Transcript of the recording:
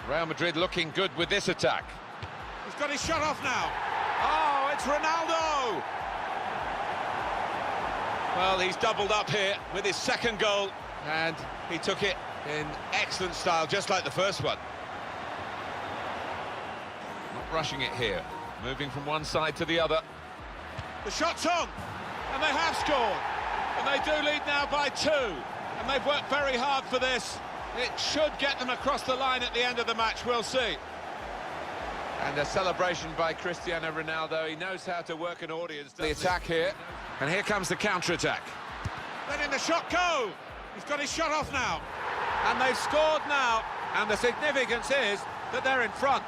Real Madrid looking good with this attack. He's got his shot off now. Oh, it's Ronaldo! Well, he's doubled up here with his second goal, and he took it in excellent style, just like the first one. Not rushing it here, moving from one side to the other. The shot's on, and they have scored. And they do lead now by 2. And they've worked very hard for this. It should get them across the line at the end of the match, we'll see. And a celebration by Cristiano Ronaldo. He knows how to work an audience. The attack here, and here comes the counter-attack. Letting the shot go. He's got his shot off now. And they've scored now, and the significance is that they're in front.